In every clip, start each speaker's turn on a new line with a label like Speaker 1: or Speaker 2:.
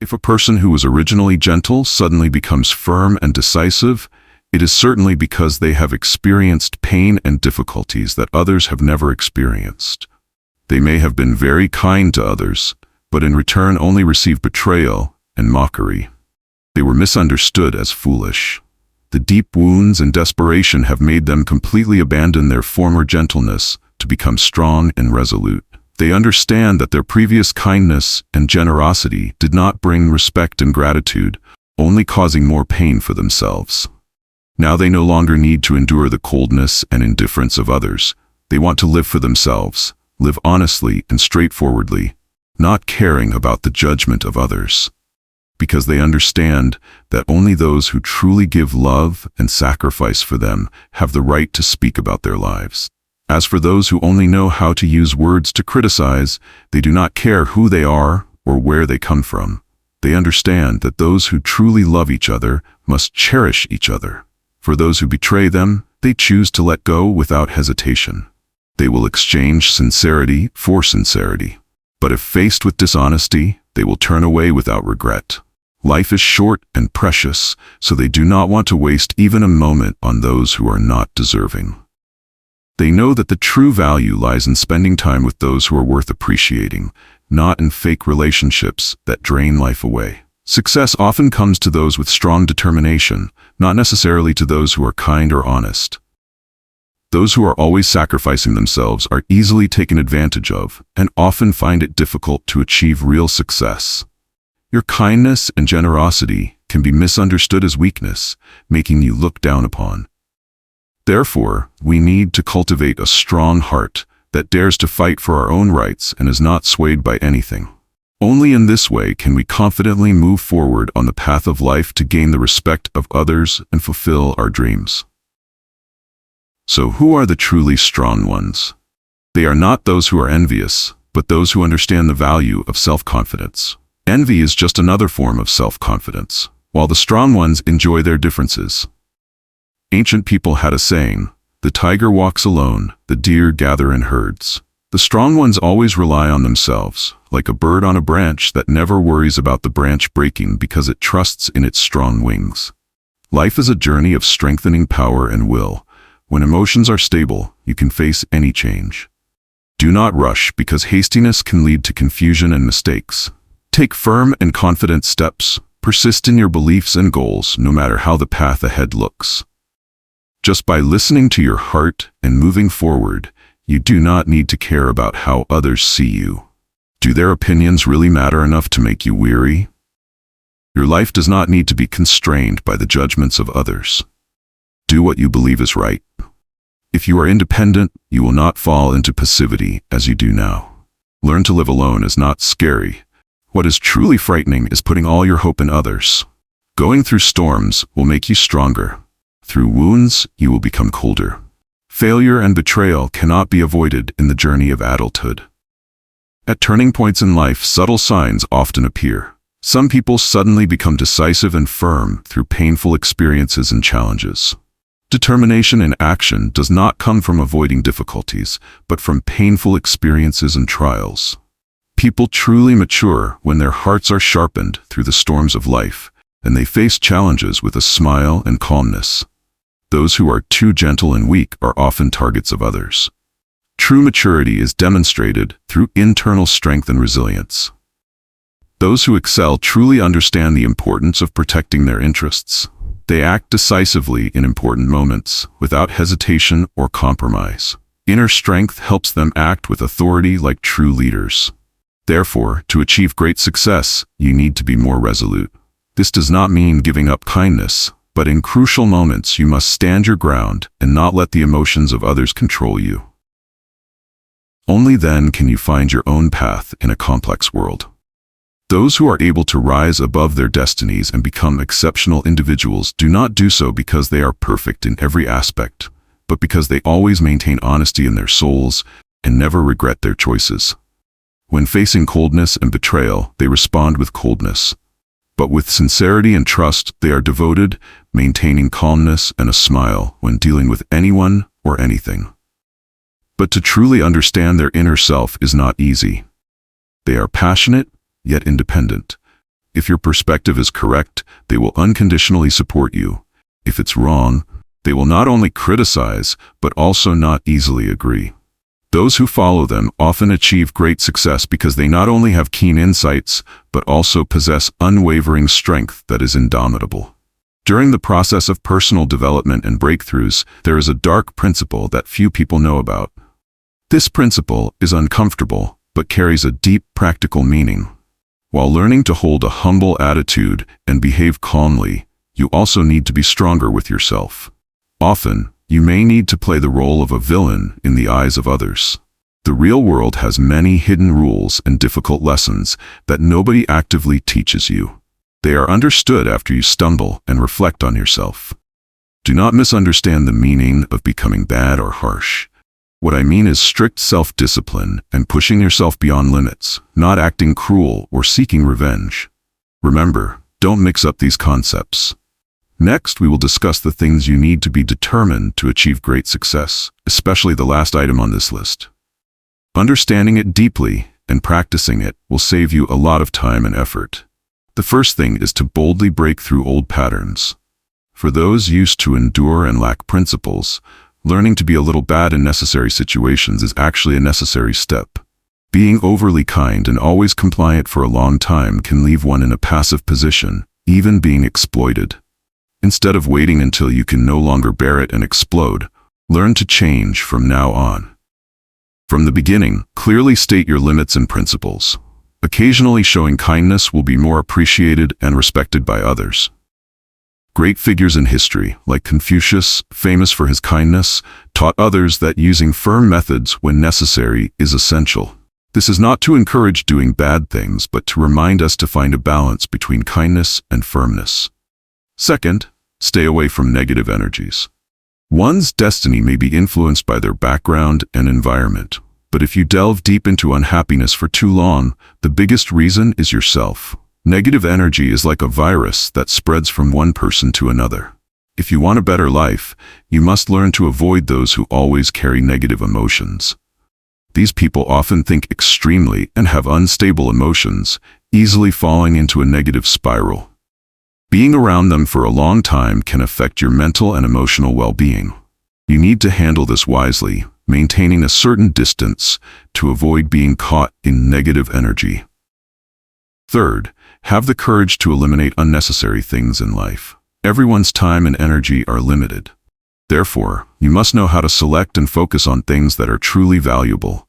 Speaker 1: If a person who was originally gentle suddenly becomes firm and decisive, it is certainly because they have experienced pain and difficulties that others have never experienced. They may have been very kind to others, but in return only received betrayal and mockery. They were misunderstood as foolish. The deep wounds and desperation have made them completely abandon their former gentleness to become strong and resolute. They understand that their previous kindness and generosity did not bring respect and gratitude, only causing more pain for themselves. Now they no longer need to endure the coldness and indifference of others. They want to live for themselves, live honestly and straightforwardly, not caring about the judgment of others. Because they understand that only those who truly give love and sacrifice for them have the right to speak about their lives. As for those who only know how to use words to criticize, they do not care who they are or where they come from. They understand that those who truly love each other must cherish each other. For those who betray them, they choose to let go without hesitation. They will exchange sincerity for sincerity. But if faced with dishonesty, they will turn away without regret. Life is short and precious, so they do not want to waste even a moment on those who are not deserving. They know that the true value lies in spending time with those who are worth appreciating, not in fake relationships that drain life away. Success often comes to those with strong determination, not necessarily to those who are kind or honest. Those who are always sacrificing themselves are easily taken advantage of and often find it difficult to achieve real success. Your kindness and generosity can be misunderstood as weakness, making you looked down upon. Therefore, we need to cultivate a strong heart that dares to fight for our own rights and is not swayed by anything. Only in this way can we confidently move forward on the path of life to gain the respect of others and fulfill our dreams. So who are the truly strong ones? They are not those who are envious, but those who understand the value of self-confidence. Envy is just another form of self-confidence, while the strong ones enjoy their differences. Ancient people had a saying, "The tiger walks alone, the deer gather in herds." The strong ones always rely on themselves, like a bird on a branch that never worries about the branch breaking because it trusts in its strong wings. Life is a journey of strengthening power and will. When emotions are stable, you can face any change. Do not rush because hastiness can lead to confusion and mistakes. Take firm and confident steps. Persist in your beliefs and goals, no matter how the path ahead looks. Just by listening to your heart and moving forward, you do not need to care about how others see you. Do their opinions really matter enough to make you weary? Your life does not need to be constrained by the judgments of others. Do what you believe is right. If you are independent, you will not fall into passivity as you do now. Learn to live alone is not scary. What is truly frightening is putting all your hope in others. Going through storms will make you stronger. Through wounds, you will become colder. Failure and betrayal cannot be avoided in the journey of adulthood. At turning points in life, subtle signs often appear. Some people suddenly become decisive and firm through painful experiences and challenges. Determination in action does not come from avoiding difficulties, but from painful experiences and trials. People truly mature when their hearts are sharpened through the storms of life, and they face challenges with a smile and calmness. Those who are too gentle and weak are often targets of others. True maturity is demonstrated through internal strength and resilience. Those who excel truly understand the importance of protecting their interests. They act decisively in important moments, without hesitation or compromise. Inner strength helps them act with authority like true leaders. Therefore, to achieve great success, you need to be more resolute. This does not mean giving up kindness, but in crucial moments you must stand your ground and not let the emotions of others control you. Only then can you find your own path in a complex world. Those who are able to rise above their destinies and become exceptional individuals do not do so because they are perfect in every aspect, but because they always maintain honesty in their souls and never regret their choices. When facing coldness and betrayal, they respond with coldness. But with sincerity and trust, they are devoted, maintaining calmness and a smile when dealing with anyone or anything. But to truly understand their inner self is not easy. They are passionate, yet independent. If your perspective is correct, they will unconditionally support you. If it's wrong, they will not only criticize, but also not easily agree. Those who follow them often achieve great success because they not only have keen insights, but also possess unwavering strength that is indomitable. During the process of personal development and breakthroughs, there is a dark principle that few people know about. This principle is uncomfortable, but carries a deep practical meaning. While learning to hold a humble attitude and behave calmly, you also need to be stronger with yourself. Often, you may need to play the role of a villain in the eyes of others. The real world has many hidden rules and difficult lessons that nobody actively teaches you. They are understood after you stumble and reflect on yourself. Do not misunderstand the meaning of becoming bad or harsh. What I mean is strict self-discipline and pushing yourself beyond limits, not acting cruel or seeking revenge. Remember, don't mix up these concepts. Next, we will discuss the things you need to be determined to achieve great success, especially the last item on this list. Understanding it deeply and practicing it will save you a lot of time and effort. The first thing is to boldly break through old patterns. For those used to endure and lack principles, learning to be a little bad in necessary situations is actually a necessary step. Being overly kind and always compliant for a long time can leave one in a passive position, even being exploited. Instead of waiting until you can no longer bear it and explode, learn to change from now on. From the beginning, clearly state your limits and principles. Occasionally showing kindness will be more appreciated and respected by others. Great figures in history, like Confucius, famous for his kindness, taught others that using firm methods when necessary is essential. This is not to encourage doing bad things, but to remind us to find a balance between kindness and firmness. Second, stay away from negative energies. One's destiny may be influenced by their background and environment, but if you delve deep into unhappiness for too long, the biggest reason is yourself. Negative energy is like a virus that spreads from one person to another. If you want a better life, you must learn to avoid those who always carry negative emotions. These people often think extremely and have unstable emotions, easily falling into a negative spiral. Being around them for a long time can affect your mental and emotional well-being. You need to handle this wisely, maintaining a certain distance to avoid being caught in negative energy. Third, have the courage to eliminate unnecessary things in life. Everyone's time and energy are limited. Therefore, you must know how to select and focus on things that are truly valuable.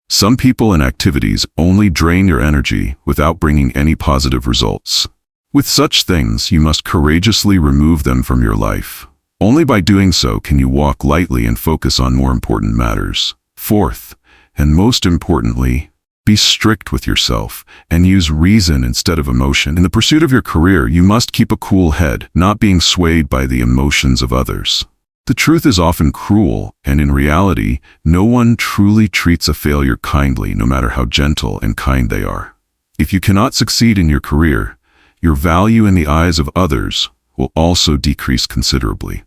Speaker 1: Some people and activities only drain your energy without bringing any positive results. With such things, you must courageously remove them from your life. Only by doing so can you walk lightly and focus on more important matters. Fourth, and most importantly, be strict with yourself and use reason instead of emotion. In the pursuit of your career, you must keep a cool head, not being swayed by the emotions of others. The truth is often cruel, and in reality, no one truly treats a failure kindly, no matter how gentle and kind they are. If you cannot succeed in your career, your value in the eyes of others will also decrease considerably.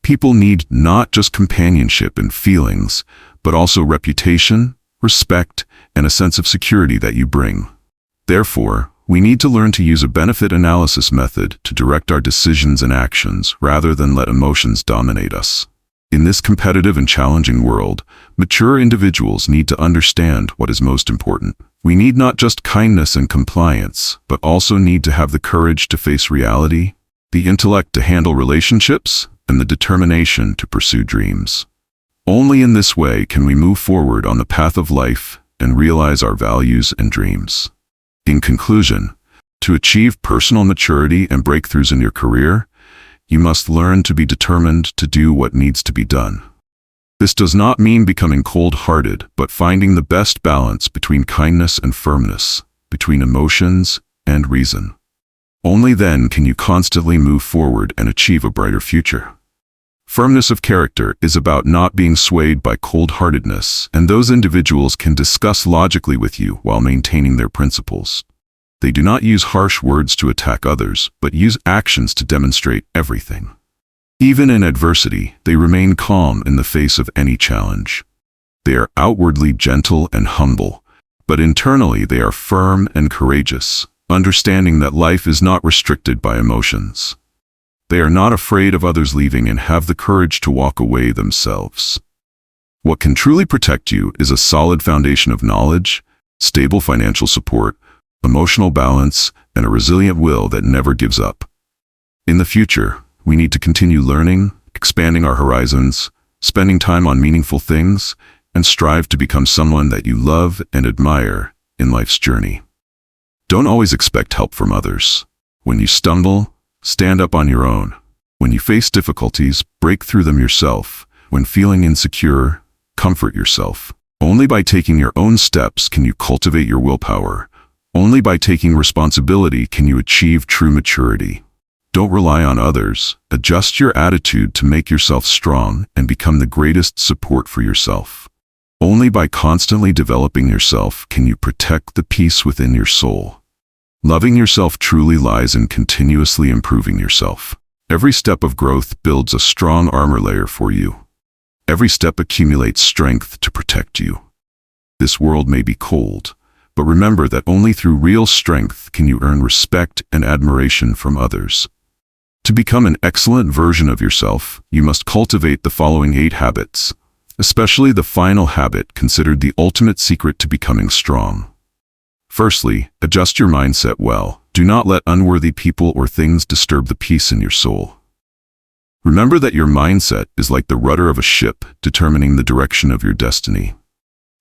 Speaker 1: People need not just companionship and feelings, but also reputation, respect, and a sense of security that you bring. Therefore, we need to learn to use a benefit analysis method to direct our decisions and actions rather than let emotions dominate us. In this competitive and challenging world, mature individuals need to understand what is most important. We need not just kindness and compliance, but also need to have the courage to face reality, the intellect to handle relationships, and the determination to pursue dreams. Only in this way can we move forward on the path of life and realize our values and dreams. In conclusion, to achieve personal maturity and breakthroughs in your career, you must learn to be determined to do what needs to be done. This does not mean becoming cold-hearted, but finding the best balance between kindness and firmness, between emotions and reason. Only then can you constantly move forward and achieve a brighter future. Firmness of character is about not being swayed by cold-heartedness, and those individuals can discuss logically with you while maintaining their principles. They do not use harsh words to attack others, but use actions to demonstrate everything. Even in adversity, they remain calm in the face of any challenge. They are outwardly gentle and humble, but internally they are firm and courageous. understanding that life is not restricted by emotions. They are not afraid of others leaving and have the courage to walk away themselves. What can truly protect you is a solid foundation of knowledge, stable financial support, emotional balance, and a resilient will that never gives up. In the future, we need to continue learning, expanding our horizons, spending time on meaningful things, and strive to become someone that you love and admire in life's journey. Don't always expect help from others. When you stumble, stand up on your own. When you face difficulties, break through them yourself. When feeling insecure, comfort yourself. Only by taking your own steps can you cultivate your willpower. Only by taking responsibility can you achieve true maturity. Don't rely on others. Adjust your attitude to make yourself strong and become the greatest support for yourself. Only by constantly developing yourself can you protect the peace within your soul. Loving yourself truly lies in continuously improving yourself. Every step of growth builds a strong armor layer for you. Every step accumulates strength to protect you. This world may be cold, but remember that only through real strength can you earn respect and admiration from others. To become an excellent version of yourself, you must cultivate the following 8 habits, especially the final habit considered the ultimate secret to becoming strong. Firstly, adjust your mindset well. Do not let unworthy people or things disturb the peace in your soul. Remember that your mindset is like the rudder of a ship, determining the direction of your destiny.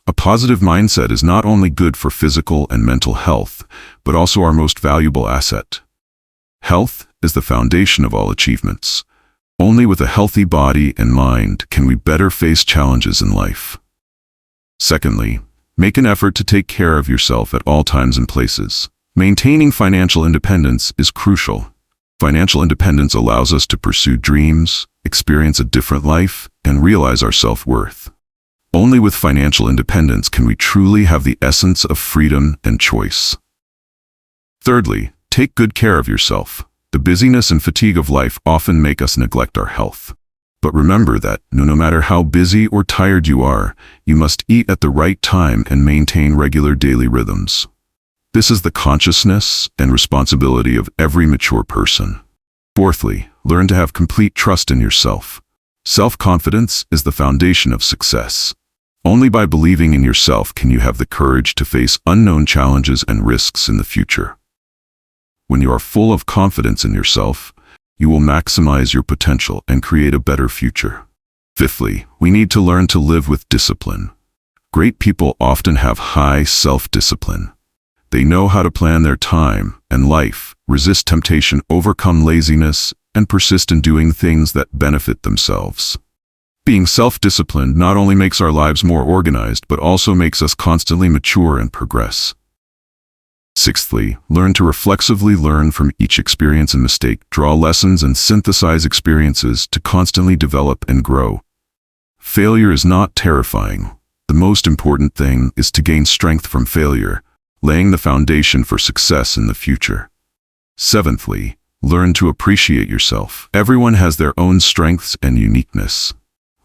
Speaker 1: A positive mindset is not only good for physical and mental health, but also our most valuable asset. Health is the foundation of all achievements. Only with a healthy body and mind can we better face challenges in life. Secondly, make an effort to take care of yourself at all times and places. Maintaining financial independence is crucial. Financial independence allows us to pursue dreams, experience a different life, and realize our self-worth. Only with financial independence can we truly have the essence of freedom and choice. Thirdly, take good care of yourself. The busyness and fatigue of life often make us neglect our health. But remember that, no matter how busy or tired you are, you must eat at the right time and maintain regular daily rhythms. This is the consciousness and responsibility of every mature person. Fourthly, learn to have complete trust in yourself. Self-confidence is the foundation of success. Only by believing in yourself can you have the courage to face unknown challenges and risks in the future. When you are full of confidence in yourself, you will maximize your potential and create a better future. Fifthly, we need to learn to live with discipline. Great people often have high self-discipline. They know how to plan their time and life, resist temptation, overcome laziness, and persist in doing things that benefit themselves. Being self-disciplined not only makes our lives more organized, but also makes us constantly mature and progress. Sixthly, learn to reflexively learn from each experience and mistake, draw lessons and synthesize experiences to constantly develop and grow. Failure is not terrifying. The most important thing is to gain strength from failure, laying the foundation for success in the future. Seventhly, learn to appreciate yourself. Everyone has their own strengths and uniqueness.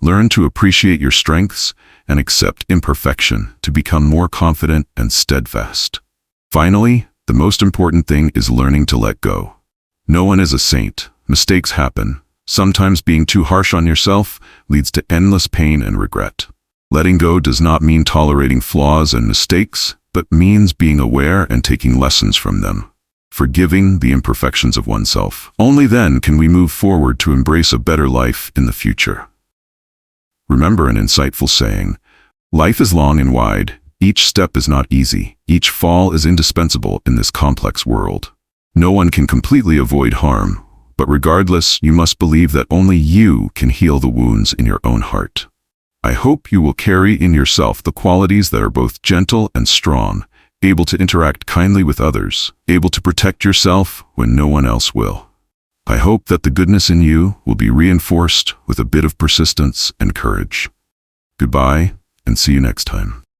Speaker 1: Learn to appreciate your strengths and accept imperfection to become more confident and steadfast. Finally, the most important thing is learning to let go. No one is a saint. Mistakes happen. Sometimes being too harsh on yourself leads to endless pain and regret. Letting go does not mean tolerating flaws and mistakes, but means being aware and taking lessons from them. Forgiving the imperfections of oneself. Only then can we move forward to embrace a better life in the future. Remember an insightful saying, life is long and wide. Each step is not easy. Each fall is indispensable in this complex world. No one can completely avoid harm, but regardless, you must believe that only you can heal the wounds in your own heart. I hope you will carry in yourself the qualities that are both gentle and strong, able to interact kindly with others, able to protect yourself when no one else will. I hope that the goodness in you will be reinforced with a bit of persistence and courage. Goodbye, and see you next time.